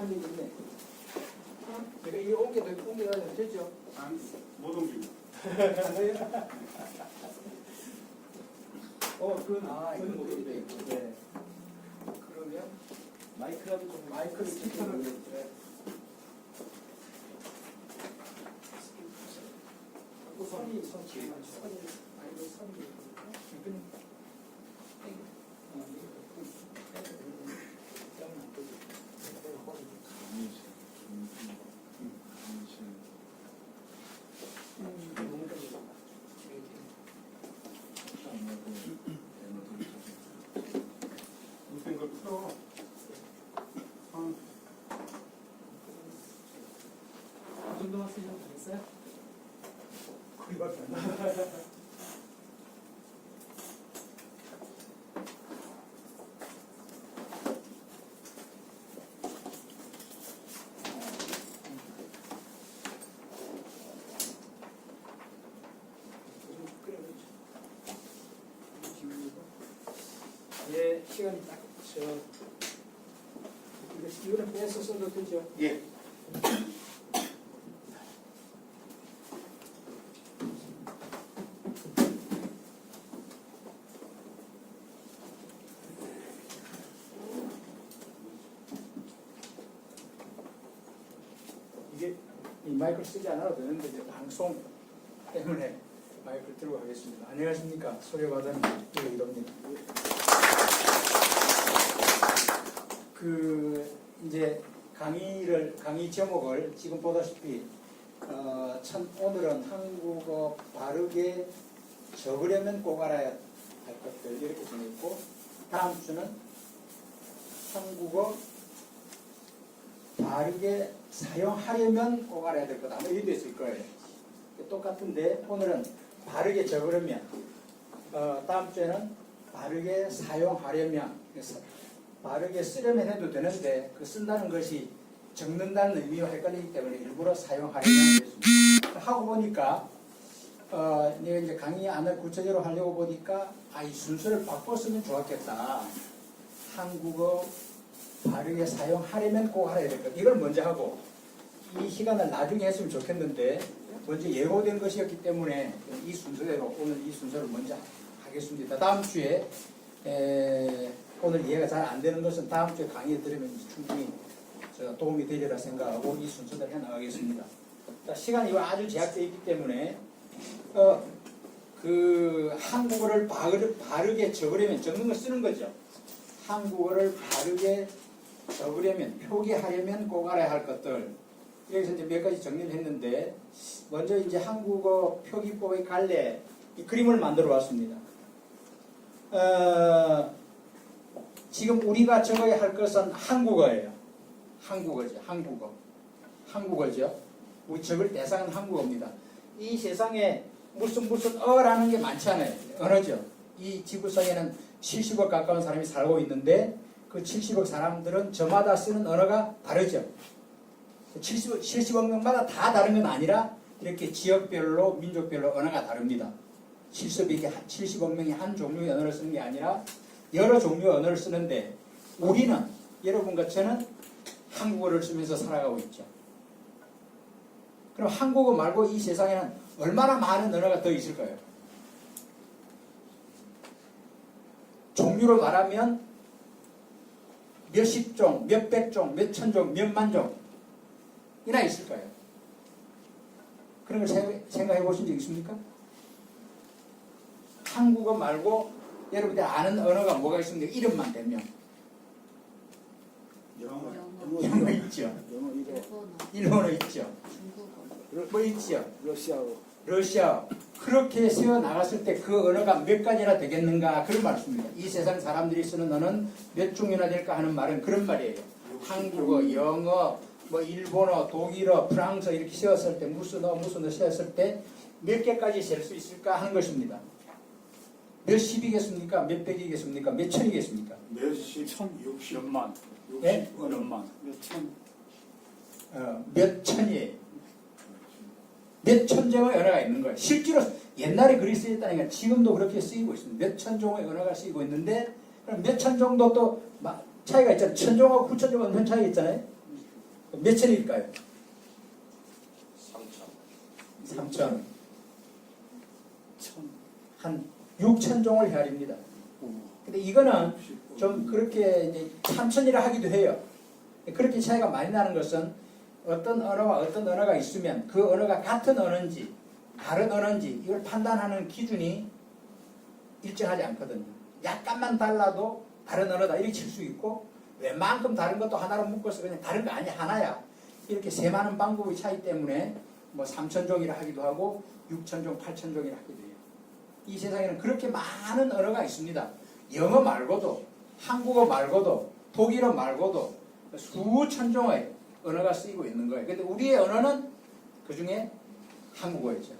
한 얘기 있네. 내가 이거 옮겨가도 되죠? 아니, 못 옮기고. 그건 못 옮겨. 네. 그러면 마이크라도 좀 마이크를 키퍼를 선이 아이고 선이 못된 걸 풀어. 이 정도만 쓰시면 되겠어요? 거리밖에 안 나. 예, 시간이 딱 이거는 빼서 써도 되죠? 예. 이게 이 마이크를 쓰지 않아도 되는데 이제 방송 때문에 마이크를 들고 가겠습니다. 안녕하십니까? 소려받은 이동입니다. 이제 강의 제목을 지금 보다시피 오늘은 한국어 바르게 적으려면 꼭 알아야 할 것들 이렇게 정했고, 다음 주는 한국어 바르게 사용하려면 꼭 알아야 될 것 아마 이렇게 있을 거예요. 똑같은데 오늘은 바르게 적으려면, 다음 주에는 바르게 사용하려면, 바르게 쓰려면 해도 되는데 그 쓴다는 것이 적는다는 의미와 헷갈리기 때문에 일부러 사용하려면 했습니다. 하고 보니까 내가 이제 강의 안을 구체적으로 하려고 보니까 이 순서를 바꿨으면 좋았겠다. 한국어 바르게 사용하려면 꼭 알아야 될 것. 이걸 먼저 하고 이 시간을 나중에 했으면 좋겠는데 먼저 예고된 것이었기 때문에 이 순서대로 오늘 이 순서를 먼저 하겠습니다. 다음 주에 오늘 이해가 잘 안 되는 것은 다음 주에 강의 들으면 충분히 제가 도움이 되리라 생각하고 이 순서대로 해나가겠습니다. 시간이 아주 제약되어 있기 때문에 한국어를 바르게 적으려면 적는 걸 쓰는 거죠. 한국어를 바르게 적으려면, 표기하려면 꼭 알아야 할 것들. 여기서 이제 몇 가지 정리를 했는데, 먼저 이제 한국어 표기법의 갈래, 이 그림을 만들어 왔습니다. 지금 우리가 적어야 할 것은 한국어예요. 한국어죠. 한국어죠. 우리 적을 대상은 한국어입니다. 이 세상에 무슨 어라는 게 많지 않아요. 언어죠. 이 지구상에는 70억 가까운 사람이 살고 있는데 그 70억 사람들은 저마다 쓰는 언어가 다르죠. 70억 명마다 다 다른 건 아니라 이렇게 지역별로 민족별로 언어가 다릅니다. 70억 명이 한 종류의 언어를 쓰는 게 아니라 여러 종류의 언어를 쓰는데 우리는 여러분과 저는 한국어를 쓰면서 살아가고 있죠. 그럼 한국어 말고 이 세상에는 얼마나 많은 언어가 더 있을까요? 종류로 말하면 몇십 종, 몇백 종, 몇천 종, 몇만 종이나 있을까요? 그런 걸 생각해 보신 적 있습니까? 한국어 말고 여러분들 아는 언어가 뭐가 있습니까? 이름만 대면. 영어 있죠. 일본어 있죠. 뭐 있죠. 러시아어. 그렇게 세워 나갔을 때 그 언어가 몇 가지나 되겠는가 그런 말씀입니다. 이 세상 사람들이 쓰는 언어는 몇 종류나 될까 하는 말은 그런 말이에요. 한국어, 영어, 뭐 일본어, 독일어, 프랑스어 이렇게 세웠을 때 무슨 어 세웠을 때 몇 개까지 셀 수 있을까 하는 것입니다. 몇 십이겠습니까? 몇 백이겠습니까? 몇 천이겠습니까? 몇십, 몇만, 예? 몇만, 몇 천이에요. 몇 천 종의 언어가 있는 거예요. 실제로 옛날에 그리 쓰였다니까 지금도 그렇게 쓰이고 있습니다. 몇 천 종의 언어가 쓰이고 있는데 그럼 몇 천 종도 또 차이가 있잖아요. 천 종하고 구천 종은 엄청 차이가 있잖아요. 몇 천일까요? 3천. 3천. 한 6천 종을 헤아립니다. 근데 이거는 좀 그렇게 이제 3천이라 하기도 해요. 그렇게 차이가 많이 나는 것은 어떤 언어와 어떤 언어가 있으면 그 언어가 같은 언어인지 다른 언어인지 이걸 판단하는 기준이 일정하지 않거든요. 약간만 달라도 다른 언어다 이렇게 칠 수 있고 웬만큼 다른 것도 하나로 묶어서 그냥 다른 거 아니야 하나야 이렇게 세 많은 방법의 차이 때문에 뭐 3천종이라 하기도 하고 6천종, 8천종이라 하기도 해요. 이 세상에는 그렇게 많은 언어가 있습니다. 영어 말고도 한국어 말고도 독일어 말고도 수천 종의 언어가 쓰이고 있는 거예요. 근데 우리의 언어는 그 중에 한국어였죠.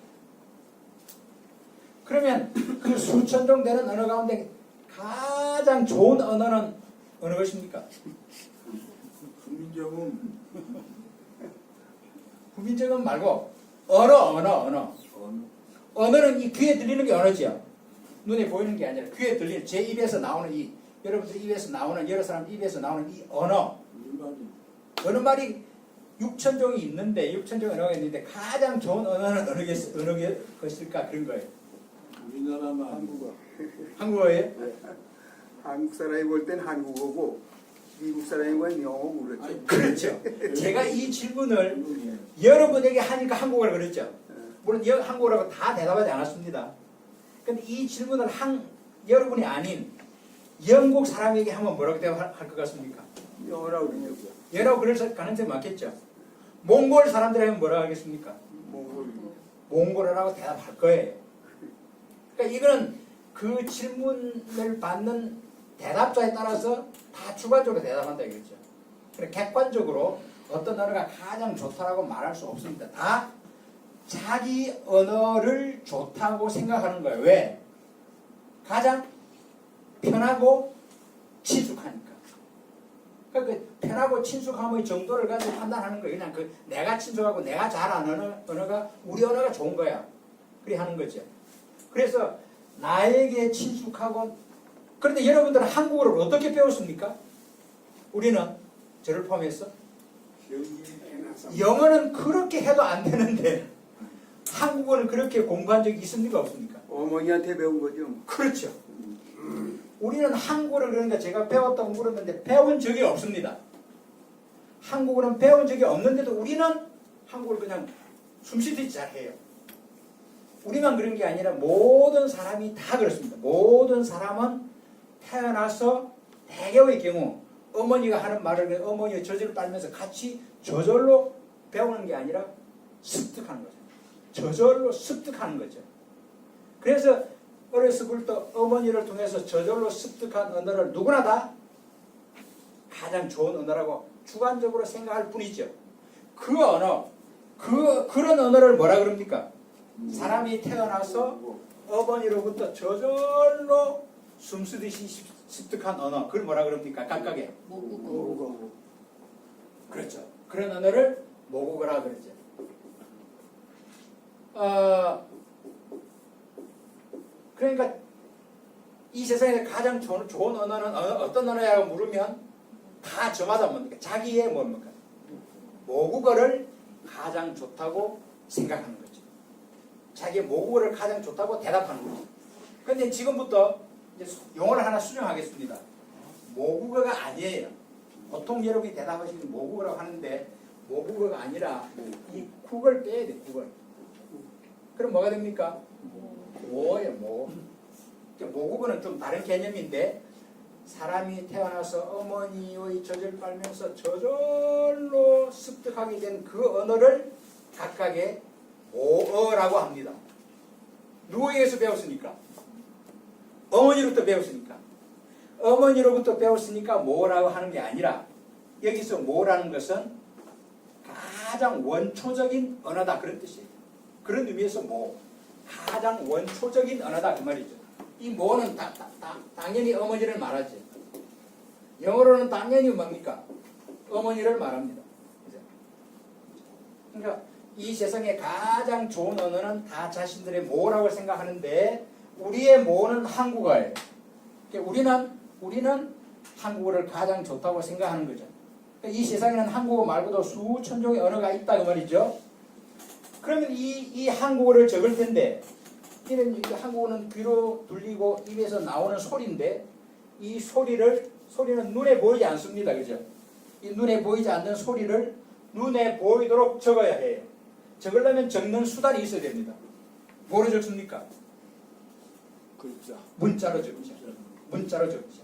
그러면 그 수천 종 되는 언어 가운데 가장 좋은 언어는 어느 것입니까? 국민적은 국민적은 말고 언어는 이 귀에 들리는 게 언어지요. 눈에 보이는 게 아니라 귀에 들리는 제 입에서 나오는 이 여러분들 입에서 나오는 여러 사람 입에서 나오는 이 언어. 어느 말이 6천 종이 있는데 6천 종 언어가 있는데 가장 좋은 언어는 어느 것일까 그런 거예요. 우리나라만 한국어. 한국어예요? 한국 사람이 볼 땐 한국어고 미국 사람이 보면 영어고 그렇죠. 그렇죠. 제가 이 질문을 여러분에게 하니까 한국어를 그랬죠. 물론 한국어라고 다 대답하지 않았습니다. 근데 이 질문을 여러분이 아닌 영국 사람에게 하면 뭐라고 대답할 것 같습니까? 영어라고 그러죠. 영어라고 그럴 가능성이 많겠죠. 몽골 사람들 하면 뭐라고 하겠습니까? 몽골어라고 대답할 거예요. 그러니까 이거는 그 질문을 받는 대답자에 따라서 다 주관적으로 대답한다 이거죠. 그러니까 객관적으로 어떤 언어가 가장 좋다라고 말할 수 없습니다. 다 자기 언어를 좋다고 생각하는 거예요. 왜? 가장 편하고 친숙하니까. 그러니까 그 편하고 친숙함의 정도를 가지고 판단하는 거예요. 그냥 그 내가 친숙하고 내가 잘 아는 언어가 우리 언어가 좋은 거야. 그래 하는 거죠. 그래서 나에게 친숙하고 그런데 여러분들은 한국어를 어떻게 배웠습니까? 우리는 저를 포함해서 영어는 그렇게 해도 안 되는데 한국어는 그렇게 공부한 적이 있습니까? 없습니까? 어머니한테 배운 거죠. 그렇죠. 우리는 한국어를 그러니까 제가 배웠다고 물었는데 배운 적이 없습니다. 한국어는 배운 적이 없는데도 우리는 한국어를 그냥 숨쉬듯이 잘해요. 우리만 그런 게 아니라 모든 사람이 다 그렇습니다. 모든 사람은 태어나서 대개의 경우 어머니가 하는 말을 어머니의 젖을 빨면서 같이 저절로 배우는 게 아니라 습득하는 거죠. 저절로 습득하는 거죠. 그래서 어렸을 때부터 어머니를 통해서 저절로 습득한 언어를 누구나 다 가장 좋은 언어라고 주관적으로 생각할 뿐이죠. 그 언어, 그런 언어를 뭐라 그럽니까? 사람이 태어나서 어머니로부터 저절로 숨쉬듯이 습득한 언어, 그걸 뭐라 그럽니까? 각각에 모국어. 그렇죠. 그런 언어를 모국어라 그러죠. 그러니까 이 세상에서 가장 좋은 언어는 어떤 언어냐고 물으면 다 저마다 뭡니까? 자기의 뭡니까? 모국어를 가장 좋다고 생각하는 거죠. 자기의 모국어를 가장 좋다고 대답하는 거죠. 그런데 지금부터 이제 용어를 하나 수정하겠습니다. 모국어가 아니에요. 보통 여러분이 대답하시는 모국어라고 하는데 모국어가 아니라 이 국을 빼야 돼. 국을. 그럼 뭐가 됩니까? 모예요. 모. 모국어는 좀 다른 개념인데 사람이 태어나서 어머니의 젖을 빨면서 저절로 습득하게 된 그 언어를 각각의 모어라고 합니다. 누구에게서 배웠습니까? 어머니로부터 배웠으니까. 어머니로부터 배웠으니까 모라고 하는 게 아니라 여기서 모라는 것은 가장 원초적인 언어다 그런 뜻이에요. 그런 의미에서 모. 가장 원초적인 언어다 그 말이죠. 이 모는 당연히 어머니를 말하지. 영어로는 당연히 뭡니까? 어머니를 말합니다. 그러니까 이 세상에 가장 좋은 언어는 다 자신들의 모라고 생각하는데 우리의 모는 한국어예요. 그러니까 우리는 한국어를 가장 좋다고 생각하는 거죠. 이 세상에는 한국어 말고도 수천 종의 언어가 있다 그 말이죠. 그러면 이 한국어를 적을 텐데 이런 한국어는 귀로 들리고 입에서 나오는 소리인데 이 소리는 눈에 보이지 않습니다. 그죠? 이 눈에 보이지 않는 소리를 눈에 보이도록 적어야 해요. 적으려면 적는 수단이 있어야 됩니다. 뭐로 적습니까? 글자. 문자로 적죠. 문자로 적죠.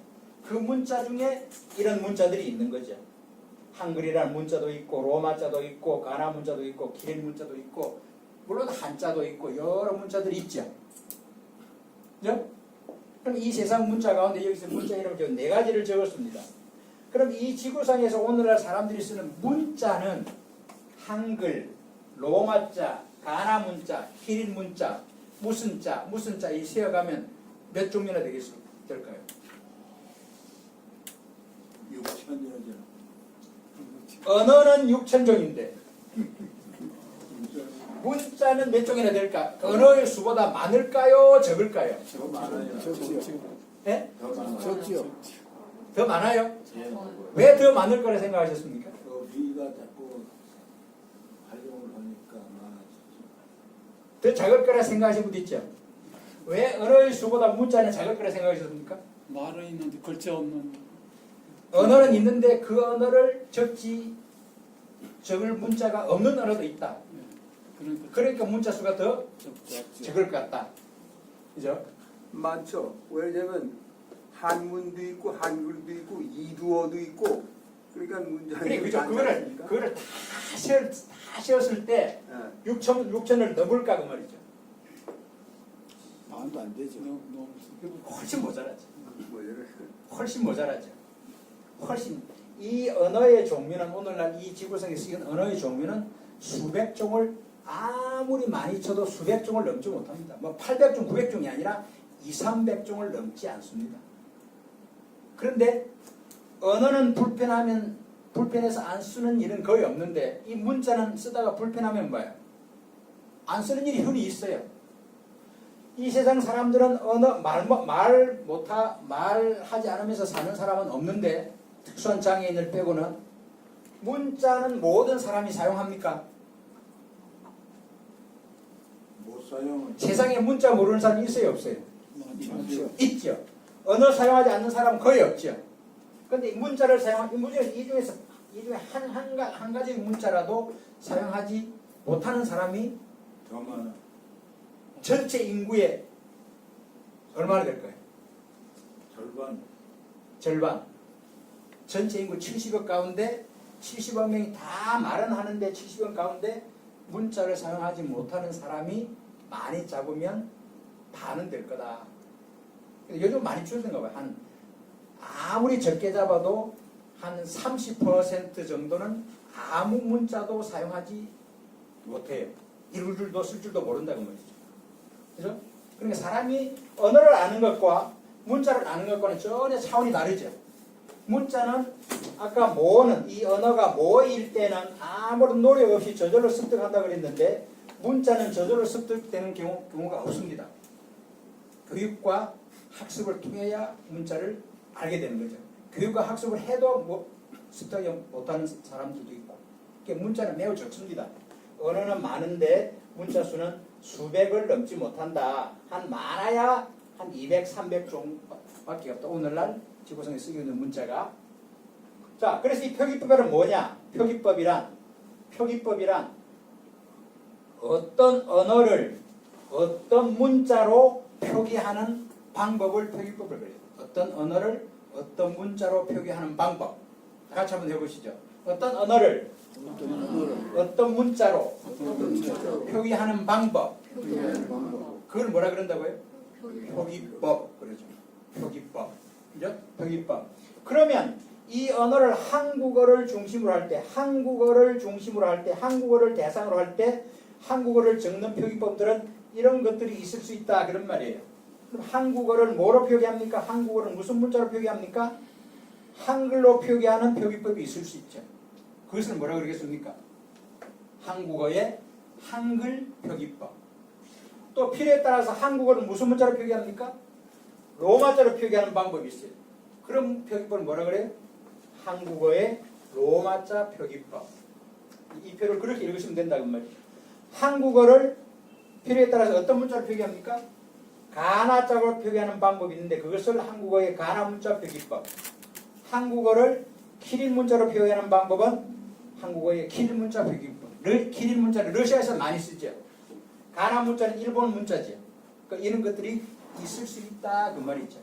그 문자 중에 이런 문자들이 있는 거죠. 한글이라는 문자도 있고 로마자도 있고 가나 문자도 있고 키릴 문자도 있고 물론 한자도 있고 여러 문자들이 있죠. 그죠? 그럼 이 세상 문자 가운데 여기서 문자 이름을 저 4가지를 적었습니다. 그럼 이 지구상에서 오늘날 사람들이 쓰는 문자는 한글, 로마자, 가나 문자, 키릴 문자, 무슨 자 이 세어가면 몇 종류나 될까요? 6천여 개. 언어는 6,000종인데 문자는 몇 종이나 될까? 언어의 수보다 많을까요? 적을까요? 더 많아요. 적지요. 네? 더 많아요. 적지요. 더 많아요? 예. 왜 더 많을 거라 생각하셨습니까? 비가 자꾸 활용을 하니까 많아지죠. 더 작을 거라 생각하신 분도 있죠? 왜 언어의 수보다 문자는 작을 거라 생각하셨습니까? 말은 있는데 글자 없는. 언어는 있는데 그 언어를 적을 문자가 없는 언어도 있다. 그러니까 문자 수가 더 적을 것 같다. 그죠? 많죠. 왜냐면 한문도 있고 한글도 있고 이두어도 있고 그러니까 문장이 그래, 그죠? 많지 그거를 않습니까? 다 씌웠을 때 예. 6천을 넘을까 그 말이죠. 마음도 안 되죠. 훨씬 모자라죠. 뭐 이런 훨씬 모자라죠. 훨씬 이 언어의 종류는 오늘날 이 지구상에 쓰이는 언어의 종류는 수백 종을 아무리 많이 쳐도 수백 종을 넘지 못합니다. 뭐 800종, 900종이 아니라 2, 300종을 넘지 않습니다. 그런데 언어는 불편해서 안 쓰는 일은 거의 없는데 이 문자는 쓰다가 불편하면 뭐예요? 안 쓰는 일이 흔히 있어요. 이 세상 사람들은 언어 말하지 않으면서 사는 사람은 없는데 특수한 장애인을 빼고는 문자는 모든 사람이 사용합니까? 못 사용을. 세상에 문자 모르는 사람이 있어요, 없어요? 많죠. 있죠. 언어 사용하지 않는 사람은 거의 없죠. 그런데 문자를 이 중에 한 가지 문자라도 사용하지 못하는 사람이 더 많아. 전체 인구의 얼마나 될까요? 절반. 전체 인구 70억 가운데 70억 명이 다 말은 하는데 70억 가운데 문자를 사용하지 못하는 사람이 많이 잡으면 반은 될 거다. 요즘 많이 줄어든가 봐요. 아무리 적게 잡아도 한 30% 정도는 아무 문자도 사용하지 못해요. 읽을 줄도 쓸 줄도 모른다고 말이죠. 그죠? 그러니까 사람이 언어를 아는 것과 문자를 아는 것과는 전혀 차원이 다르죠. 문자는 아까 모는 이 언어가 모일 때는 아무런 노력 없이 저절로 습득한다고 그랬는데 문자는 저절로 습득되는 경우가 없습니다. 교육과 학습을 통해야 문자를 알게 되는 거죠. 교육과 학습을 해도 습득 못하는 사람들도 있고 그러니까 문자는 매우 적습니다. 언어는 많은데 문자 수는 수백을 넘지 못한다. 많아야 한 200, 300종밖에 없다. 오늘날 지구상에 쓰이고 있는 문자가. 자, 그래서 이 표기법이란 뭐냐? 표기법이란 어떤 언어를 어떤 문자로 표기하는 방법을 표기법을 그래요. 어떤 언어를 어떤 문자로 표기하는 방법. 다 같이 한번 해보시죠. 어떤 언어를 어떤 문자로 표기하는 방법. 그걸 뭐라 그런다고요? 표기법. 그러죠. 표기법. 그죠? 표기법. 그러면 이 언어를 한국어를 중심으로 할 때, 한국어를 대상으로 할 때, 한국어를 적는 표기법들은 이런 것들이 있을 수 있다. 그런 말이에요. 그럼 한국어를 뭐로 표기합니까? 한국어를 무슨 문자로 표기합니까? 한글로 표기하는 표기법이 있을 수 있죠. 그것은 뭐라 그러겠습니까? 한국어의 한글 표기법. 또 필요에 따라서 한국어를 무슨 문자로 표기합니까? 로마자로 표기하는 방법이 있어요. 그럼 표기법은 뭐라 그래요? 한국어의 로마자 표기법. 이 표를 그렇게 읽으시면 된다 그 말이에요. 한국어를 필요에 따라서 어떤 문자로 표기합니까? 가나자로 표기하는 방법이 있는데 그것을 한국어의 가나 문자 표기법. 한국어를 키릴 문자로 표기하는 방법은 한국어의 키릴 문자 표기법. 키릴 문자를 러시아에서 많이 쓰죠. 가나 문자는 일본 문자죠. 그러니까 이런 것들이 있을 수 있다 그 말이죠.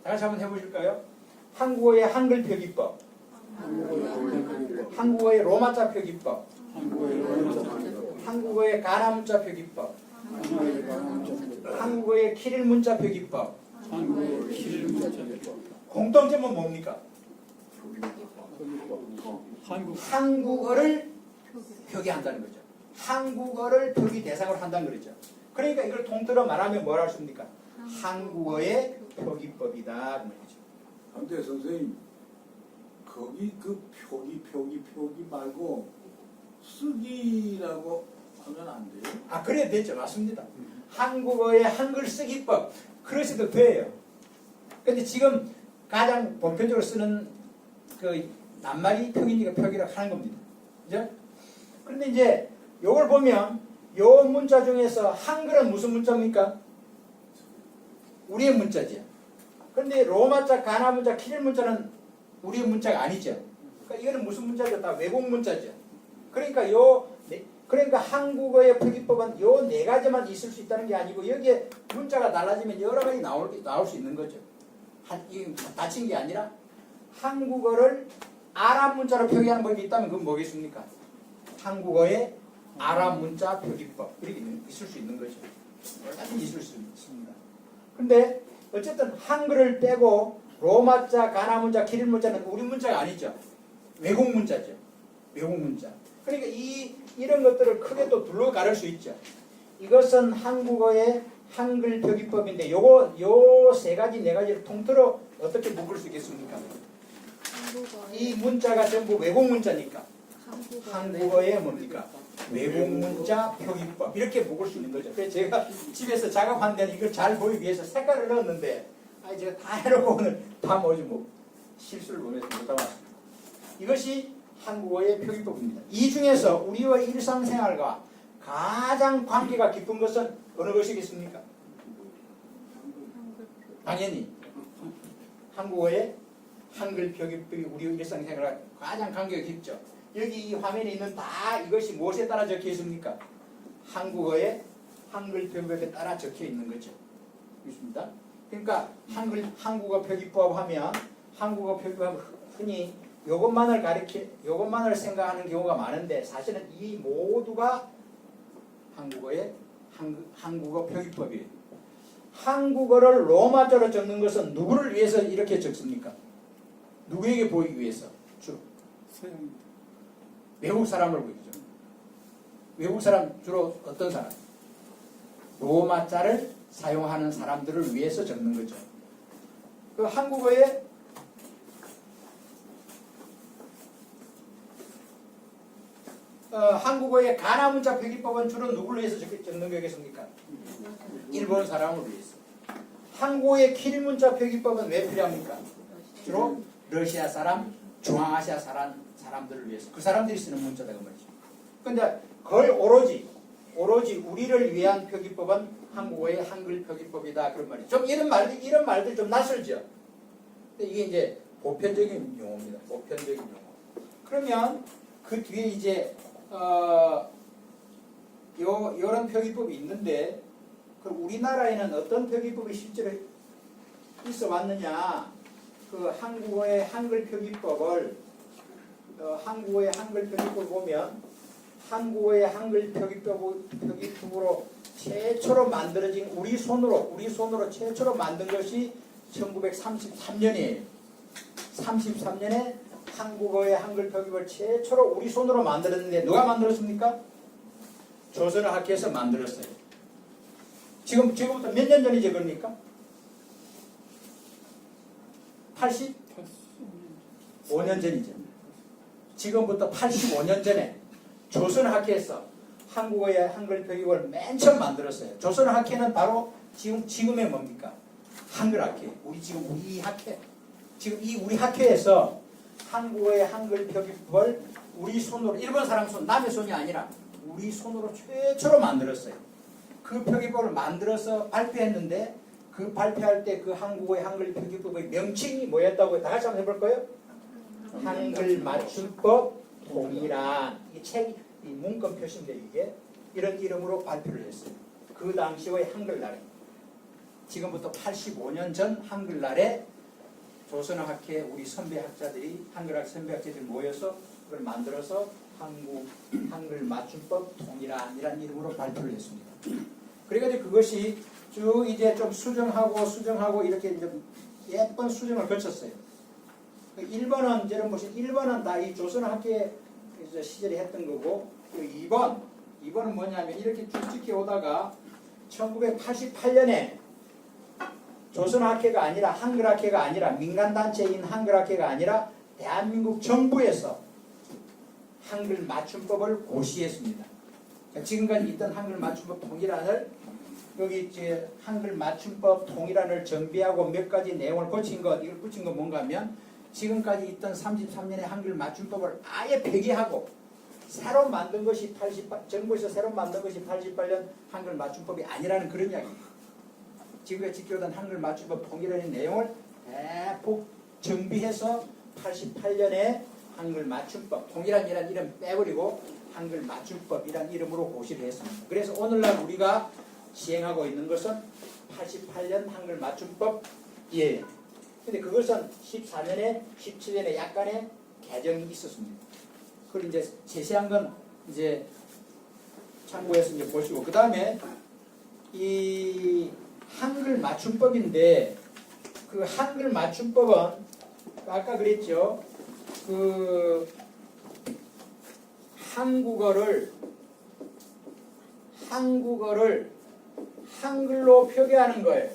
다시 한번 해보실까요? 한국어의 한글 표기법, 한국어의 로마자 표기법, 한국어의 가나 문자 표기법, 한국어의 키릴 문자 표기법. 공통점은 뭡니까? 한국어를 표기한다는 거죠. 한국어를 표기 대상으로 한다는 거죠. 그러니까 이걸 통틀어 말하면 뭐라 할 수 있습니까? 한국어의 표기법이다 그 말이죠. 근데 선생님 거기 그 표기 말고 쓰기라고 하면 안 돼요? 아 그래야 되죠. 맞습니다. 한국어의 한글 쓰기법 그러셔도 돼요. 근데 지금 가장 보편적으로 쓰는 그 낱말이 표기니까 표기라고 하는 겁니다. 그죠? 그런데 이제 요걸 보면 요 문자 중에서 한글은 무슨 문자입니까? 우리의 문자죠. 그런데 로마자, 가나 문자, 키릴 문자는 우리의 문자가 아니죠. 그러니까 이거는 무슨 문자죠? 다 외국 문자죠. 그러니까 한국어의 표기법은 요 네 가지만 있을 수 있다는 게 아니고 여기에 문자가 달라지면 여러 가지 나올 수 있는 거죠. 이게 다친 게 아니라 한국어를 아랍 문자로 표기하는 법이 있다면 그건 뭐겠습니까? 한국어의 아랍 문자 표기법 이렇게 있을 수 있는 거죠. 얼마든지 있을 수 있습니다. 근데 어쨌든 한글을 빼고 로마자, 가나 문자, 키릴 문자는 우리 문자가 아니죠. 외국 문자죠. 외국 문자. 그러니까 이런 것들을 크게 또 둘로 가를 수 있죠. 이것은 한국어의 한글 표기법인데 요 세 가지 네 가지를 통틀어 어떻게 묶을 수 있겠습니까? 이 문자가 전부 외국 문자니까 한국어의 뭡니까? 외국 문자 표기법 이렇게 묶을 수 있는 거죠. 그래서 제가 집에서 작업한 데는 이걸 잘 보이기 위해서 색깔을 넣었는데 제가 다 해놓고 오늘 다 뭐지 뭐 실수를 보면서 못 담았습니다. 이것이 한국어의 표기법입니다. 이 중에서 우리와 일상생활과 가장 관계가 깊은 것은 어느 것이겠습니까? 당연히 한국어의 한글 표기법이 우리와 일상생활과 가장 관계가 깊죠. 여기 이 화면에 있는 다 이것이 무엇에 따라 적혀 있습니까? 한국어의 한글 표기법에 따라 적혀 있는 거죠. 그렇습니다. 그러니까 한국어 표기법 하면 한국어 표기법 흔히 요것만을 생각하는 경우가 많은데 사실은 이 모두가 한국어의 한국어 표기법이에요. 한국어를 로마자로 적는 것은 누구를 위해서 이렇게 적습니까? 누구에게 보이기 위해서? 주로 외국 사람을 보이죠. 외국 사람 주로 어떤 사람? 로마자를 사용하는 사람들을 위해서 적는 거죠. 그 한국어의 한국어의 가나 문자 표기법은 주로 누구를 위해서 적는 거겠습니까? 일본 사람을 위해서. 한국어의 키릴 문자 표기법은 왜 필요합니까? 주로 러시아 사람, 중앙아시아 사람들을 위해서. 그 사람들이 쓰는 문자다 그 말이죠. 근데 거의 오로지 우리를 위한 표기법은 한국어의 한글 표기법이다 그런 말이죠. 좀 이런 말들 좀 낯설죠. 근데 이게 이제 보편적인 용어입니다. 보편적인 용어. 그러면 그 뒤에 이제 요런 표기법이 있는데 그럼 우리나라에는 어떤 표기법이 실제로 있어 왔느냐? 그 한국어의 한글 표기법을 한국어의 한글 표기법을 보면 한국어의 한글 표기법으로 최초로 만들어진 우리 손으로 최초로 만든 것이 1933년이에요. 33년에 한국어의 한글 표기법을 최초로 우리 손으로 만들었는데 누가 만들었습니까? 조선어학회에서 만들었어요. 지금부터 몇 년 전이죠, 그러니까? 85년 전이죠. 지금부터 85년 전에 조선어학회에서 한국어의 한글 표기법을 맨 처음 만들었어요. 조선어학회는 바로 지금의 뭡니까? 한글학회. 우리 학회. 지금 이 우리 학회에서 한국어의 한글 표기법을 우리 손으로 일본 사람 손, 남의 손이 아니라 우리 손으로 최초로 만들었어요. 그 표기법을 만들어서 발표했는데 그 발표할 때 그 한국어의 한글 표기법의 명칭이 뭐였다고요? 다 같이 한번 해볼까요? 한글 맞춤법 동일한 이 책, 이 문건 표시인데 이게 이런 이름으로 발표를 했어요. 그 당시의 한글날에 지금부터 85년 전 한글날에 조선어학회 우리 선배학자들이 한글학 선배학자들이 모여서 그걸 만들어서 한글 맞춤법 통일안이라는 이름으로 발표를 했습니다. 그래가지고 그것이 쭉 이제 좀 수정하고 이렇게 좀 예쁜 수정을 거쳤어요. 1번은 여러분 보시면 1번은 다 이 조선학회 시절에 했던 거고 2번은 뭐냐면 이렇게 쭉 지켜오다가 1988년에 조선학회가 아니라 한글학회가 아니라 민간단체인 한글학회가 아니라 대한민국 정부에서 한글 맞춤법을 고시했습니다. 지금까지 있던 한글 맞춤법 통일안을 여기 이제 한글 맞춤법 통일안을 정비하고 몇 가지 내용을 고친 것, 이걸 붙인 건 뭔가 하면 지금까지 있던 33년의 한글 맞춤법을 아예 폐기하고 새로 만든 것이 정부에서 새로 만든 것이 88년 한글 맞춤법이 아니라는 그런 이야기입니다. 지금까지 지켜오던 한글 맞춤법 통일안의 내용을 대폭 정비해서 88년에 한글 맞춤법 통일안이라는 이름 빼버리고 한글 맞춤법이라는 이름으로 고시를 했습니다. 그래서 오늘날 우리가 시행하고 있는 것은 88년 한글 맞춤법이에요. 근데 그것은 14년에 17년에 약간의 개정이 있었습니다. 그걸 이제 세세한 건 이제 참고해서 이제 보시고 그 다음에 이 한글 맞춤법인데 그 한글 맞춤법은 아까 그랬죠. 그 한국어를 한글로 표기하는 거예요.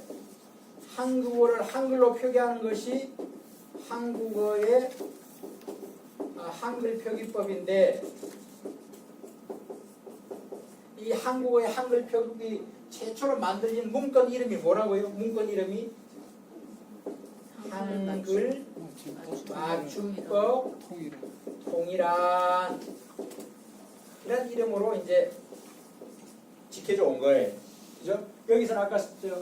한국어를 한글로 표기하는 것이 한국어의 한글 표기법인데 이 한국어의 한글 표기 최초로 만들어진 문건 이름이 뭐라고요? 문건 이름이 한글 맞춤법 통일안 이런 이름으로 이제 지켜져 온 거예요. 그죠? 여기서는 아까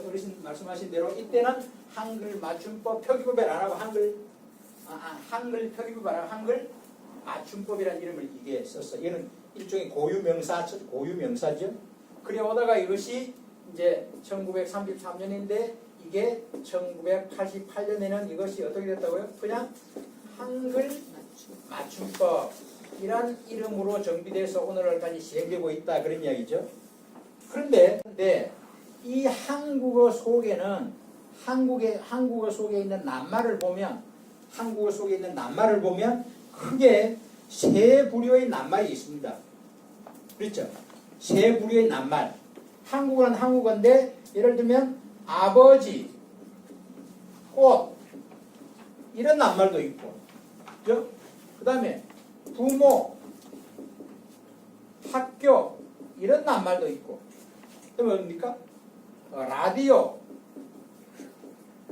어르신 말씀하신 대로 이때는 한글 맞춤법 표기법을 안 하고 한글 표기법 안 하고 한글 맞춤법이라는 이름을 이게 썼어. 얘는 일종의 고유명사죠. 그래 오다가 이것이 이제 1933년인데 이게 1988년에는 이것이 어떻게 됐다고요? 그냥 한글 맞춤법이란 이름으로 정비돼서 오늘날까지 시행되고 있다 그런 이야기죠. 그런데 이 한국어 속에는 한국어 속에 있는 낱말을 보면 크게 세 부류의 낱말이 있습니다. 그렇죠? 세 부류의 낱말. 한국어는 한국어인데 예를 들면 아버지, 꽃 이런 낱말도 있고, 그죠? 그 다음에 부모, 학교 이런 낱말도 있고, 그다음에 뭡니까? 라디오,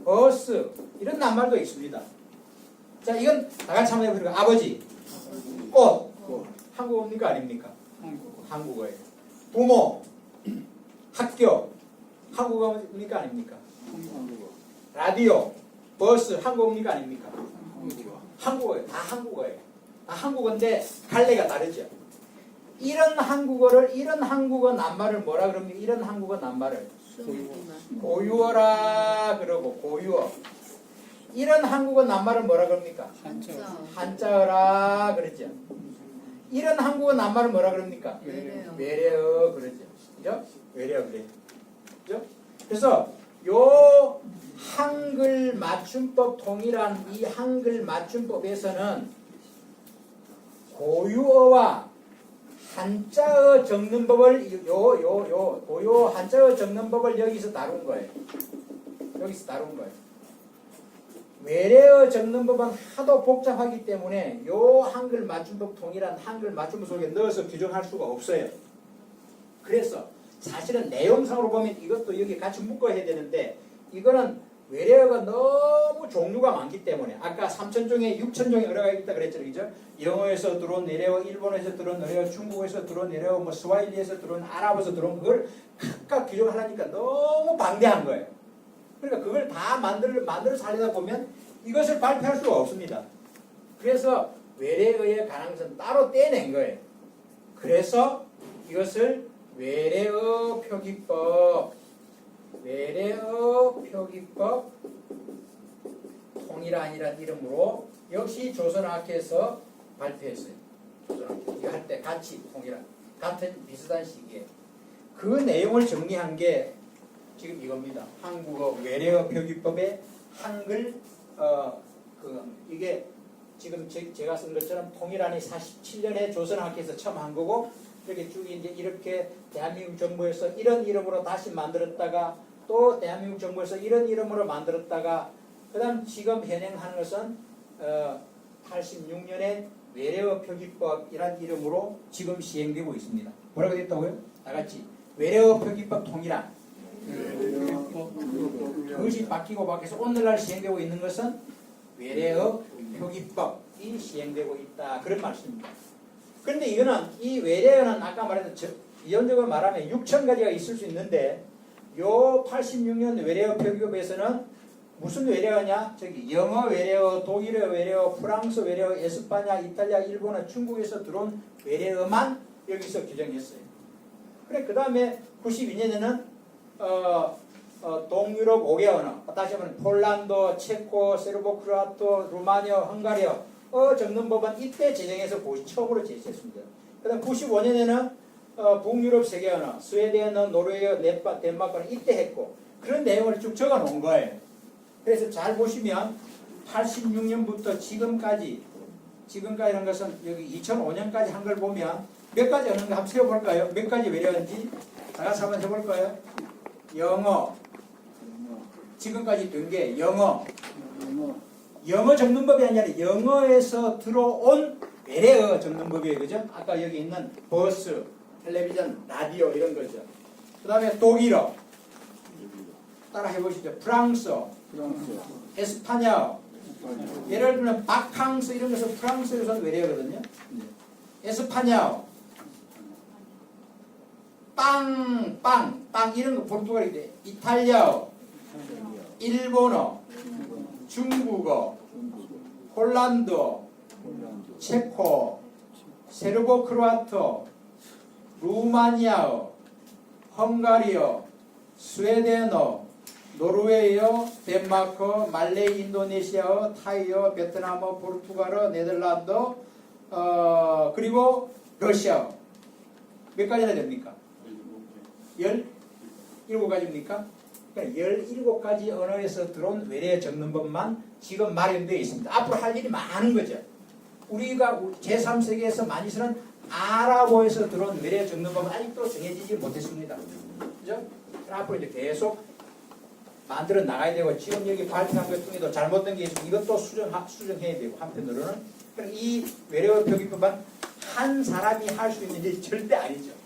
버스 이런 낱말도 있습니다. 자, 이건 다 같이 한번 해보니까 아버지, 꽃, 한국어입니까 아닙니까? 한국어예요. 부모, 학교, 한국어입니까 아닙니까? 라디오, 버스, 한국어입니까 아닙니까? 한국어예요. 다 한국어예요. 다 한국어인데 갈래가 다르죠. 이런 한국어 낱말을 뭐라 그럽니까? 이런 한국어 낱말을 고유어라 그러고 고유어. 이런 한국어 낱말을 뭐라 그럽니까? 한자어라 그러죠. 이런 한국어 낱말을 뭐라 그럽니까? 외래어 그러죠. 그죠? 외래어 그래요. 그죠? 그래서 요 한글 맞춤법 통일한 이 한글 맞춤법에서는 고유어와 한자어 적는 법을 고유어 한자어 적는 법을 여기서 다룬 거예요. 외래어 적는 법은 하도 복잡하기 때문에 요 한글 맞춤법 통일한 한글 맞춤법 속에 넣어서 규정할 수가 없어요. 그래서 사실은 내용상으로 보면 이것도 여기 같이 묶어야 되는데 이거는 외래어가 너무 종류가 많기 때문에 아까 3,000종에 6,000종의 어뢰가 있다 그랬죠, 그죠? 영어에서 들어온 외래어, 일본에서 들어온 외래어, 중국에서 들어온 외래어, 뭐 스와힐리에서 들어온 아랍에서 들어온 그걸 각각 규정하려니까 너무 방대한 거예요. 그러니까 그걸 다 만들어 살리다 보면 이것을 발표할 수가 없습니다. 그래서 외래어의 가능성 따로 떼낸 거예요. 그래서 이것을 외래어 표기법 통일안이라는 이름으로 역시 조선학회에서 발표했어요. 조선학회 이거 할 때 같이 통일안 같은 비슷한 시기에 그 내용을 정리한 게 지금 이겁니다. 한국어 외래어 표기법의 한글 이게 지금 제가 쓴 것처럼 통일안이 47년에 조선학회에서 처음 한 거고 이렇게 쭉 이제 이렇게 대한민국 정부에서 이런 이름으로 다시 만들었다가 또 대한민국 정부에서 이런 이름으로 만들었다가 그다음 지금 현행하는 것은 86년에 외래어 표기법이란 이름으로 지금 시행되고 있습니다. 뭐라고 됐다고요? 다 같이 외래어 표기법 통일안. 그것이 바뀌고 바뀌어서 오늘날 시행되고 있는 것은 외래어 표기법이 시행되고 있다. 그런 말씀입니다. 그런데 이거는 이 외래어는 아까 말했던 이론적으로 말하면 6,000가지가 있을 수 있는데 요 86년 외래어 표기법에서는 무슨 외래어냐? 저기 영어 외래어, 독일어 외래어, 프랑스 외래어, 에스파냐, 이탈리아, 일본어, 중국에서 들어온 외래어만 여기서 규정했어요. 그래 그 다음에 92년에는 동유럽 5개 언어, 다시 말하면 폴란드, 체코, 세르보, 크로아토, 루마니아, 헝가리어 적는 법은 이때 제정해서 처음으로 제시했습니다. 그 다음 95년에는 북유럽 3개 언어, 스웨덴어, 노르웨어, 덴마크는 이때 했고 그런 내용을 쭉 적어 놓은 거예요. 그래서 잘 보시면 86년부터 지금까지라는 것은 여기 2005년까지 한 걸 보면 몇 가지 언어인가 한번 세어볼까요? 몇 가지 외래어인지 다 같이 한번 해볼까요? 영어, 지금까지 된 게 영어 적는 법이 아니라 영어에서 들어온 외래어 적는 법이에요. 그죠? 아까 여기 있는 버스, 텔레비전, 라디오 이런 거죠. 그 다음에 독일어 따라 해보시죠. 프랑스, 에스파냐 예를 들면 바캉스 이런 것은 프랑스에서는 외래어거든요. 에스파냐 빵 이런 거 포르투갈인데 이탈리아어, 일본어, 중국어, 폴란드어, 체코, 세르보 크로아토, 루마니아어, 헝가리어, 스웨덴어, 노르웨이어, 덴마크, 말레이, 인도네시아어, 타이어, 베트남어, 포르투갈어, 네덜란드, 그리고 러시아어. 몇 가지나 됩니까? 17가지입니까? 그러니까 17가지 언어에서 들어온 외래어 적는 법만 지금 마련되어 있습니다. 앞으로 할 일이 많은 거죠. 우리가 제3세계에서 많이 쓰는 아랍어에서 들어온 외래어 적는 법은 아직도 정해지지 못했습니다. 그죠? 앞으로 이제 계속 만들어 나가야 되고 지금 여기 발표한 것 중에도 잘못된 게 있으면 이것도 수정해야 되고 한편으로는 이 외래어 표기법은 한 사람이 할 수 있는 일이 절대 아니죠.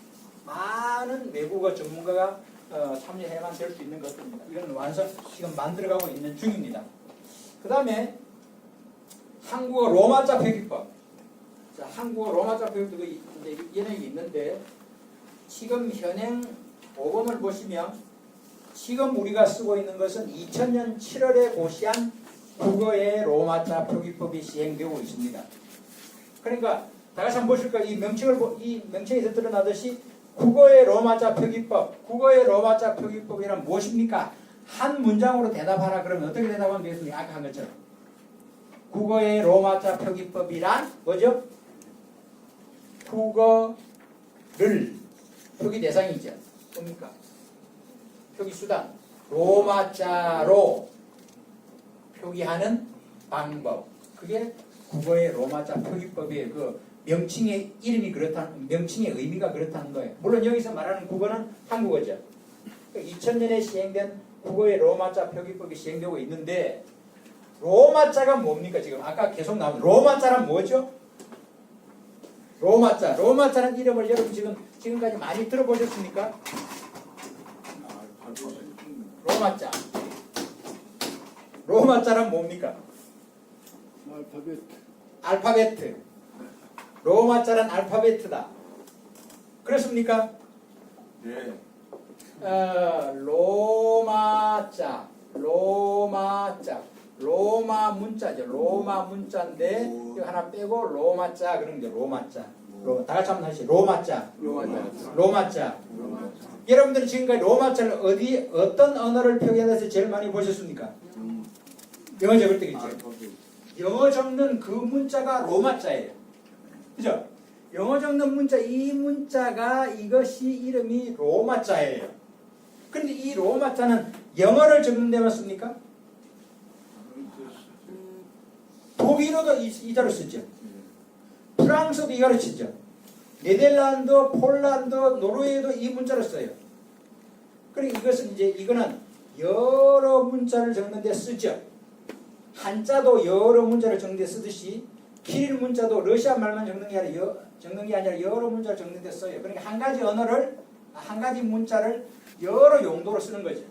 많은 외국어 전문가가 참여해야만 될 수 있는 것입니다. 이건 완성 지금 만들어가고 있는 중입니다. 그 다음에 한국어 로마자 표기법. 자, 한국어 로마자 표기법이 이제 연행이 있는데 지금 현행 5번을 보시면 지금 우리가 쓰고 있는 것은 2000년 7월에 고시한 국어의 로마자 표기법이 시행되고 있습니다. 그러니까 다 같이 한번 보실까요? 이 명칭에서 드러나듯이 국어의 로마자 표기법, 국어의 로마자 표기법이란 무엇입니까? 한 문장으로 대답하라 그러면 어떻게 대답하면 되겠습니까? 아까 한 것처럼. 국어의 로마자 표기법이란 뭐죠? 국어를 표기 대상이죠. 뭡니까? 표기 수단. 로마자로 표기하는 방법. 그게 국어의 로마자 표기법이에요. 그 명칭의 이름이 그렇다는, 명칭의 의미가 그렇다는 거예요. 물론 여기서 말하는 국어는 한국어죠. 2000년에 시행된 국어의 로마자 표기법이 시행되고 있는데 로마자가 뭡니까? 지금 아까 계속 나온 로마자란 뭐죠? 로마자는 이름을 여러분 지금까지 많이 들어보셨습니까? 로마자. 로마자란 뭡니까? 알파벳. 알파베트. 로마자란 알파베트다. 그렇습니까? 예. 로마자, 로마 문자죠. 로마 문자인데 이거 하나 빼고 로마자 그런 게 로마자. 다 같이 한번 하시죠. 로마자. 로마자. 여러분들은 지금까지 로마자를 어떤 언어를 표현해서 제일 많이 보셨습니까? 영어 적을 때 있죠. 영어 적는 그 문자가 로마자예요. 그죠? 영어 적는 문자, 이 문자가 이것이 이름이 로마자예요. 그런데 이 로마자는 영어를 적는 데 맞습니까? 독일어도 이 자로 쓰죠. 프랑스도 이거를 쓰죠. 네덜란드, 폴란드, 노르웨이도 이 문자를 써요. 그리고 이것은 이거는 여러 문자를 적는 데 쓰죠. 한자도 여러 문자를 적는 데 쓰듯이 키릴 문자도 러시아 말만 적는 게 아니라 여러 문자를 적는 데 써요. 그러니까 한 가지 언어를, 한 가지 문자를 여러 용도로 쓰는 거죠.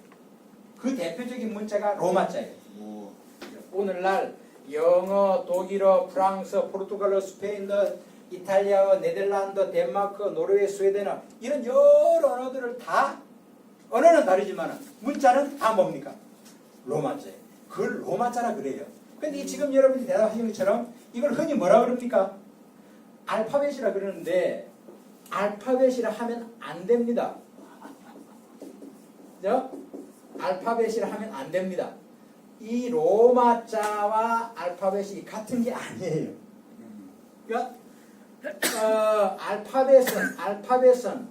그 대표적인 문자가 로마자예요. 오늘날 영어, 독일어, 프랑스, 포르투갈어, 스페인어, 이탈리아어, 네덜란드, 덴마크, 노르웨이, 스웨덴어 이런 여러 언어들을 다 언어는 다르지만 문자는 다 뭡니까? 로마자예요. 그걸 로마자라 그래요. 근데 지금 여러분이 대답하신 것처럼 이걸 흔히 뭐라 그럽니까? 알파벳이라 그러는데 알파벳이라 하면 안 됩니다. 그죠? 알파벳이라 하면 안 됩니다. 이 로마자와 알파벳이 같은 게 아니에요. 그러니까 알파벳은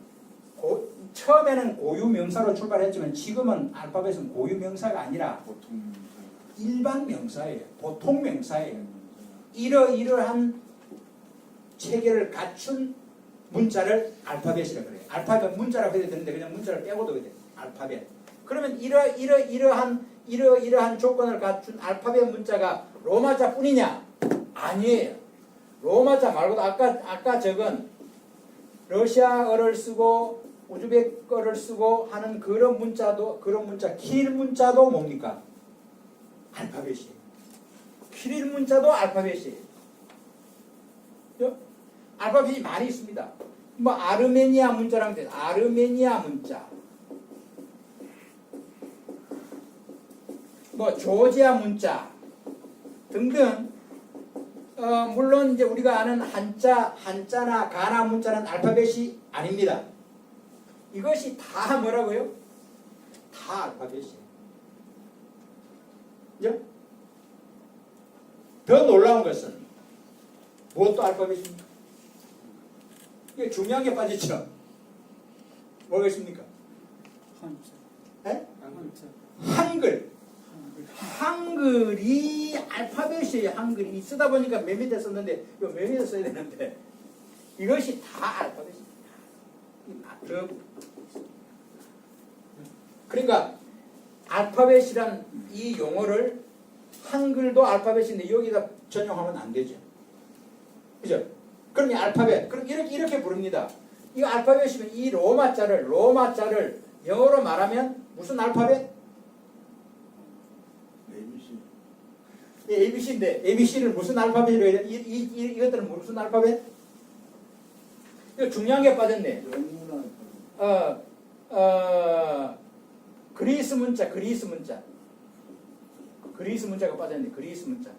처음에는 고유명사로 출발했지만 지금은 알파벳은 고유명사가 아니라 보통 일반 명사예요. 보통 명사예요. 이러이러한 체계를 갖춘 문자를 알파벳이라고 그래요. 알파벳 문자라고 해야 되는데 그냥 문자를 빼고도 돼요. 알파벳. 그러면 이러이러한 조건을 갖춘 알파벳 문자가 로마자뿐이냐? 아니에요. 로마자 말고도 아까 적은 러시아어를 쓰고 우즈벡어를 쓰고 하는 그런 문자 키릴 문자도 뭡니까? 알파벳이에요. 키릴 문자도 알파벳이에요. 알파벳이 많이 있습니다. 뭐 아르메니아 문자랑 돼. 아르메니아 문자. 뭐 조지아 문자 등등. 물론 이제 우리가 아는 한자나 가나 문자는 알파벳이 아닙니다. 이것이 다 뭐라고요? 다 알파벳이에요. 그죠? 더 놀라운 것은 무엇도 알파벳입니까? 이게 중요한 게 빠졌죠. 뭐겠습니까? 한자. 네? 한자. 한글. 한글이 알파벳이에요. 한글이 쓰다 보니까 맨 밑에 썼는데 이거 맨 밑에 써야 되는데 이것이 다 알파벳입니다. 그러니까 알파벳이란 이 용어를 한글도 알파벳인데 여기다 전용하면 안 되죠. 그죠? 그러면 알파벳. 그럼 이렇게 부릅니다. 이 알파벳이면 이 로마자를 영어로 말하면 무슨 알파벳? ABC인데 ABC를 무슨 알파벳으로 해야 돼? 이것들은 무슨 알파벳? 이거 중요한 게 빠졌네. 그리스 문자가 빠졌네. 그리스 문자.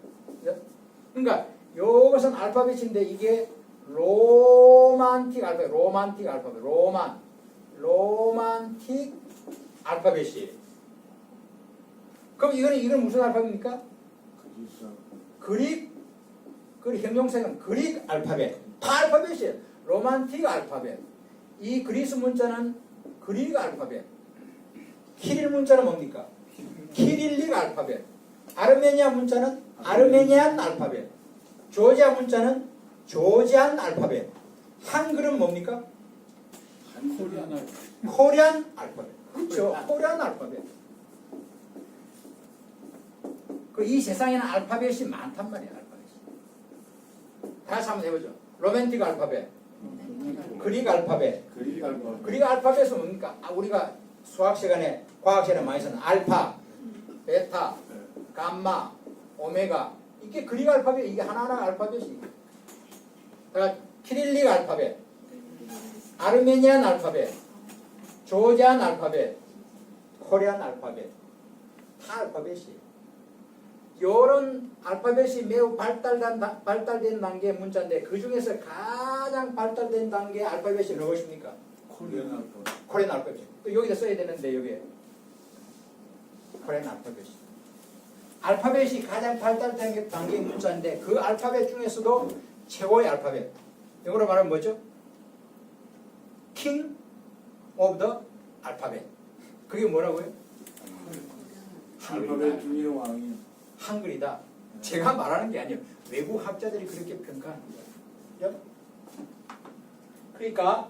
그러니까 이것은 알파벳인데 이게 로만틱 알파벳이에요. 그럼 이건 무슨 알파벳입니까? 그릭 형용사는 그릭 알파벳. 다 알파벳이에요. 로만틱 알파벳. 이 그리스 문자는 그릭 알파벳. 키릴 문자는 뭡니까? 키릴릭 알파벳. 아르메니아 문자는 아르메니안 알파벳. 조지아 문자는 조지안 알파벳. 한글은 뭡니까? 코리안 알파벳. 그렇죠. 코리안 알파벳. 이 세상에는 알파벳이 많단 말이에요. 알파벳이. 다시 한번 해보죠. 로맨틱 알파벳, 그릭 알파벳. 그릭 알파벳은 뭡니까? 우리가 수학 시간에, 과학 시간에 많이 쓰는 알파, 베타, 감마, 오메가 이게 그릭 알파벳 이게 하나하나 알파벳이. 그러니까 키릴릭 알파벳, 아르메니안 알파벳, 조지안 알파벳, 코리안 알파벳 다 알파벳이. 이런 알파벳이 매우 발달된 단계의 문자인데 그 중에서 가장 발달된 단계의 알파벳이 무엇입니까? 코리안 알파벳. 코리안 알파벳. 또 여기다 써야 되는데 여기에 코리안 알파벳이. 알파벳이 가장 발달된 단계의 문자인데 그 알파벳 중에서도 최고의 알파벳. 영어로 말하면 뭐죠? King of the alphabet. 그게 뭐라고요? 알파벳 중에 왕이요. 한글이다. 제가 말하는 게 아니에요. 외국 학자들이 그렇게 평가하는 거예요. 그러니까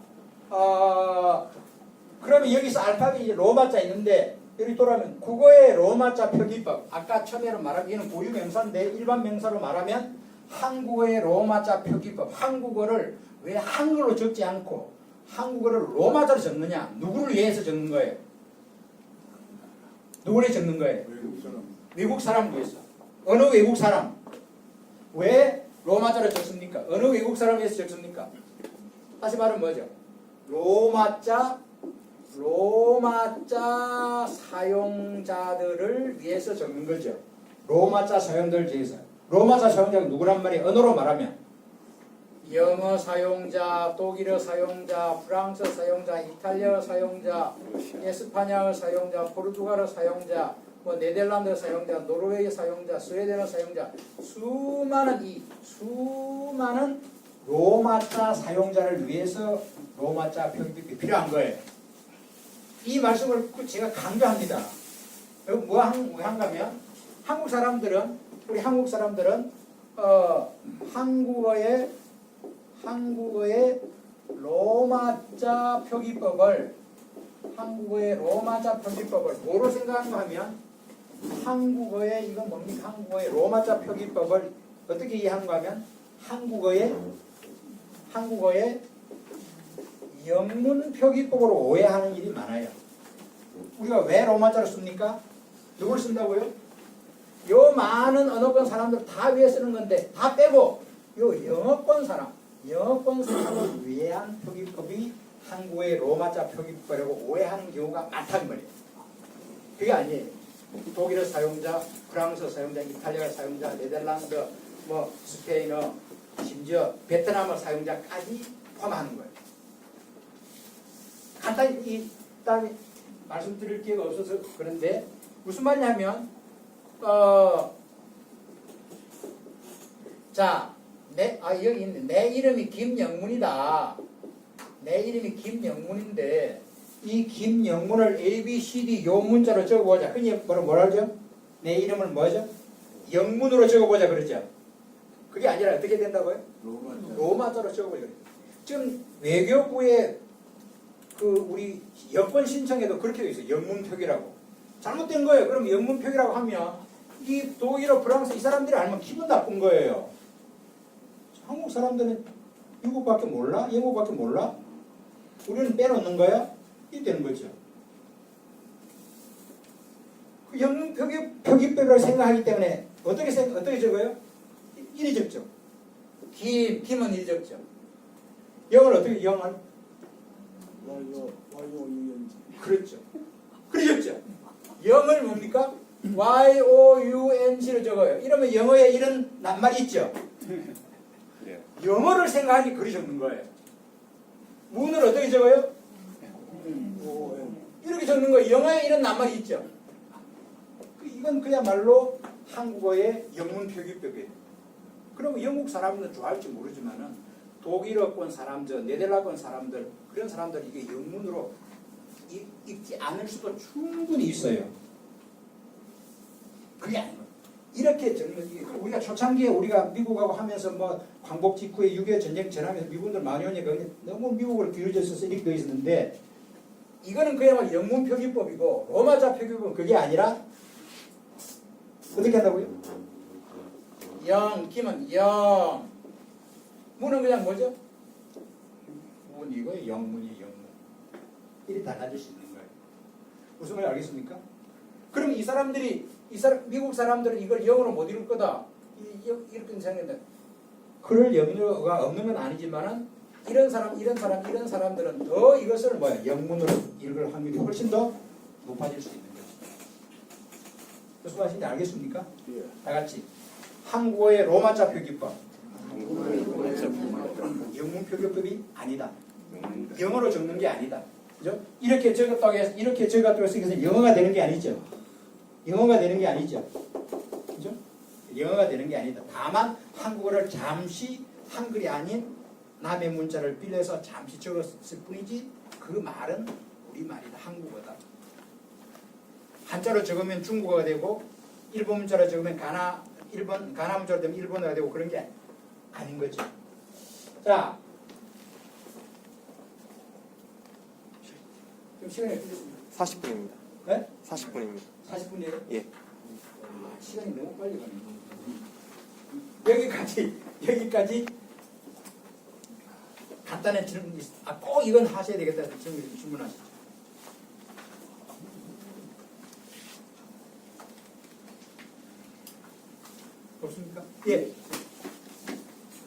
그러면 여기서 알파벳이 로마자 있는데 여기 돌아오면 국어의 로마자 표기법. 아까 처음에 말한 이는 고유 명사인데 일반 명사로 말하면 한국어의 로마자 표기법. 한국어를 왜 한글로 적지 않고 한국어를 로마자로 적느냐? 누구를 위해서 적는 거예요? 누구를 위해 적는 거예요? 외국 사람. 외국 사람을 위해서. 어느 외국 사람? 왜 로마자로 적습니까? 어느 외국 사람을 위해서 적습니까? 다시 말하면 뭐죠? 로마자 사용자들을 위해서 적는 거죠. 로마자 사용자들을 위해서. 로마자 사용자가 누구란 말이에요? 언어로 말하면 영어 사용자, 독일어 사용자, 프랑스 사용자, 이탈리아 사용자, 에스파냐어 사용자, 포르투갈어 사용자, 뭐 네덜란드 사용자, 노르웨이 사용자, 스웨덴어 사용자, 수많은 로마자 사용자를 위해서 로마자 표기법이 필요한 거예요. 이 말씀을 제가 강조합니다. 뭐 한가면 우리 한국 사람들은 한국어의 로마자 표기법을 뭐로 생각하는가 하면 한국어의 이건 뭡니까? 한국어의 로마자 표기법을 어떻게 이해하는가 하면 한국어의 영문 표기법으로 오해하는 일이 많아요. 우리가 왜 로마자를 씁니까? 누굴 쓴다고요? 요 많은 언어권 사람들 다 위해 쓰는 건데 다 빼고 요 영어권 사람을 위한 표기법이 한국의 로마자 표기법이라고 오해하는 경우가 많다는 말이에요. 그게 아니에요. 독일어 사용자, 프랑스 사용자, 이탈리아 사용자, 네덜란드, 뭐 스페인어, 심지어 베트남어 사용자까지 포함하는 거예요. 간단히 일단 말씀드릴 기회가 없어서 그런데 무슨 말이냐면 여기 있네. 내 이름이 김영문이다. 내 이름이 김영문인데 이 김영문을 A, B, C, D 요 문자로 적어보자. 흔히 뭐라 그러죠? 내 이름을 뭐죠? 영문으로 적어보자 그러죠. 그게 아니라 어떻게 된다고요? 로마자로 적어보자. 지금 외교부에 우리 여권 신청에도 그렇게 돼 있어요. 영문 표기라고. 잘못된 거예요. 그럼 영문 표기라고 하면 이 독일어, 프랑스 이 사람들이 알면 기분 나쁜 거예요. 한국 사람들은 미국밖에 몰라? 영국밖에 몰라? 우리는 빼놓는 거야? 이게 되는 거죠. 그 영문 표기법이라고 생각하기 때문에 어떻게 적어요? 이리 적죠. 김은 이리 적죠. 영어를 어떻게 영어를? Y-O-U-N-G. 그렇죠. 그리 적죠. 영을 뭡니까? Y-O-U-N-G로 적어요. 이러면 영어에 이런 낱말이 있죠. 영어를 생각하니 그리 적는 거예요. 문을 어떻게 적어요? 이렇게 적는 거예요. 영어에 이런 낱말이 있죠. 이건 그야말로 한국어의 영문 표기법이에요. 그럼 영국 사람들은 좋아할지 모르지만은 독일어권 사람들, 네덜란드권 사람들 그런 사람들 이게 영문으로 읽지 않을 수도 충분히 있어요. 그게 아니에요. 이렇게 적는 우리가 초창기에 우리가 미국하고 하면서 뭐 광복 직후에 6.25 전쟁 전하면서 미국들 많이 오니까 너무 미국을 기울여져서 이렇게 되어 있었는데 이거는 그야말로 영문 표기법이고 로마자 표기법은 그게 아니라 어떻게 한다고요? 김은 영 문은 그냥 뭐죠? 문이고 영문이 영문 이렇게 달라질 수 있는 거예요. 무슨 말인지 알겠습니까? 그럼 이 사람들이 이 사람 미국 사람들은 이걸 영어로 못 읽을 거다. 이렇게 생각했는데 그럴 염려가 없는 건 아니지만은 이런 사람들은 더 이것을 뭐야 영문으로 읽을 확률이 훨씬 더 높아질 수 있는 거죠. 무슨 말인지 알겠습니까? 예. 다 같이 한국어의 로마자 표기법, 영문 표기법이 아니다. 영어로 적는 게 아니다. 그죠? 이렇게 적었다고 해서 이렇게 적었다고 해서 영어가 되는 게 아니죠. 영어가 되는 게 아니죠. 그죠? 영어가 되는 게 아니다. 다만 한국어를 잠시 한글이 아닌 남의 문자를 빌려서 잠시 적었을 뿐이지 그 말은 우리말이다. 한국어다. 한자로 적으면 중국어가 되고 일본 문자로 적으면 가나 문자로 되면 일본어가 되고 그런 게 아닌 거죠. 자, 그럼 시간이 어떻게 됐습니까? 40분입니다. 네? 40분입니다. 40분이에요? 예. 시간이 너무 빨리 가네. 여기까지 간단한 질문이 있어요. 꼭 이건 하셔야 되겠다. 질문하시죠. 없습니까? 예.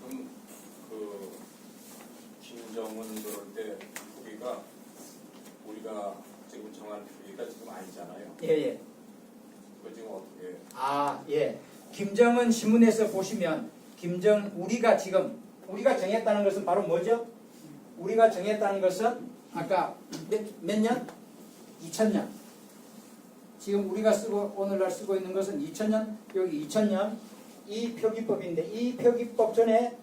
그럼 그 김정은 그럴 때 표기가 우리가 지금 정한 표기가 지금 아니잖아요. 예. 그 지금 어떻게? 예. 김정은 신문에서 보시면 우리가 정했다는 것은 바로 뭐죠? 우리가 정했다는 것은 아까 몇 년? 2000년. 지금 우리가 오늘날 쓰고 있는 것은 2000년, 여기 2000년 이 표기법인데 이 표기법 전에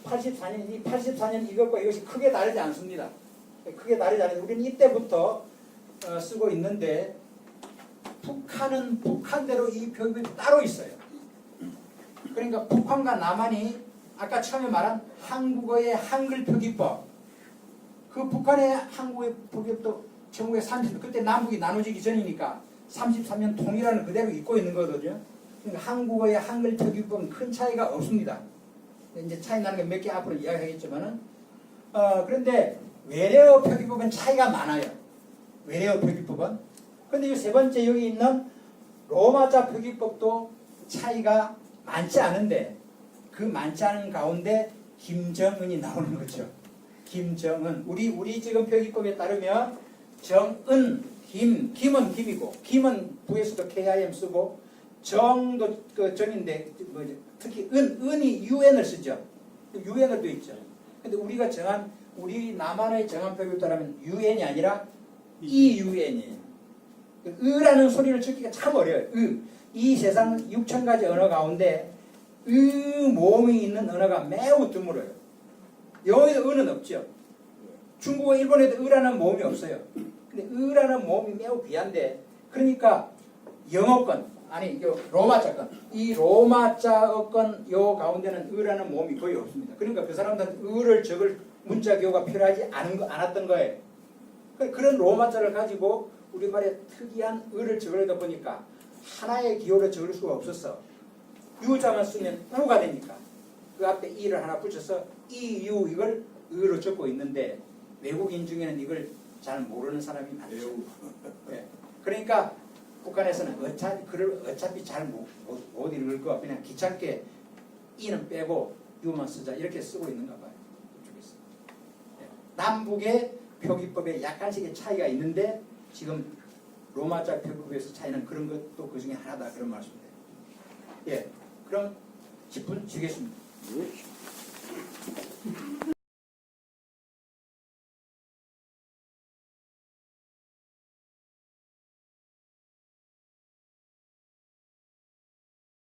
84년 이것과 이것이 크게 다르지 않습니다. 크게 다르지 않아요. 우리는 이때부터 쓰고 있는데 북한은 북한대로 이 표기법이 따로 있어요. 그러니까 북한과 남한이 아까 처음에 말한 한국어의 한글 표기법 그 북한의 한국어의 표기법도 1930년 그때 남북이 나눠지기 전이니까 33년 통일하는 그대로 있고 있는 거거든요. 그러니까 한국어의 한글 표기법은 큰 차이가 없습니다. 이제 차이 나는 게 몇 개 앞으로 이야기하겠지만은 그런데 외래어 표기법은 차이가 많아요. 외래어 표기법은. 그런데 이 세 번째 여기 있는 로마자 표기법도 차이가 많지 않은데 그 많지 않은 가운데 김정은이 나오는 거죠. 김정은. 우리 지금 표기법에 따르면 정은, 김은 김이고 김은 부에서도 KIM 쓰고 정도 그 정인데 특히 은이 UN을 쓰죠. UN을 돼 있죠. 근데 우리가 정한 우리 남한의 정한 표기에 따르면 UN이 아니라 EUN이에요. 으라는 소리를 듣기가 참 어려워요. 이 세상 6,000가지 언어 가운데 모음이 있는 언어가 매우 드물어요. 영어에도 으는 없죠. 중국어, 일본에도 으라는 모음이 없어요. 근데 으라는 모음이 매우 귀한데 그러니까 영어권 아니 로마자권 이 로마자어권 요 가운데는 으라는 모음이 거의 없습니다. 그러니까 그 사람들은 으를 적을 문자 기호가 필요하지 않았던 거예요. 그런 로마자를 가지고 우리말에 특이한 으를 적으려다 보니까 하나의 기호를 적을 수가 없었어. 유자만 쓰면 우가 되니까 그 앞에 이를 하나 붙여서 이유 이걸 으로 적고 있는데 외국인 중에는 이걸 잘 모르는 사람이 많죠. 네. 그러니까 북한에서는 어차피 잘 못 읽을 거 그냥 귀찮게 이는 빼고 유만 쓰자 이렇게 쓰고 있는가 봐요. 이쪽에서. 네. 남북의 표기법에 약간씩의 차이가 있는데 지금 로마자 표기법에서 차이는 그런 것도 그 중에 하나다 그런 말씀이에요. 예, 그럼 10분 쉬겠습니다. 예.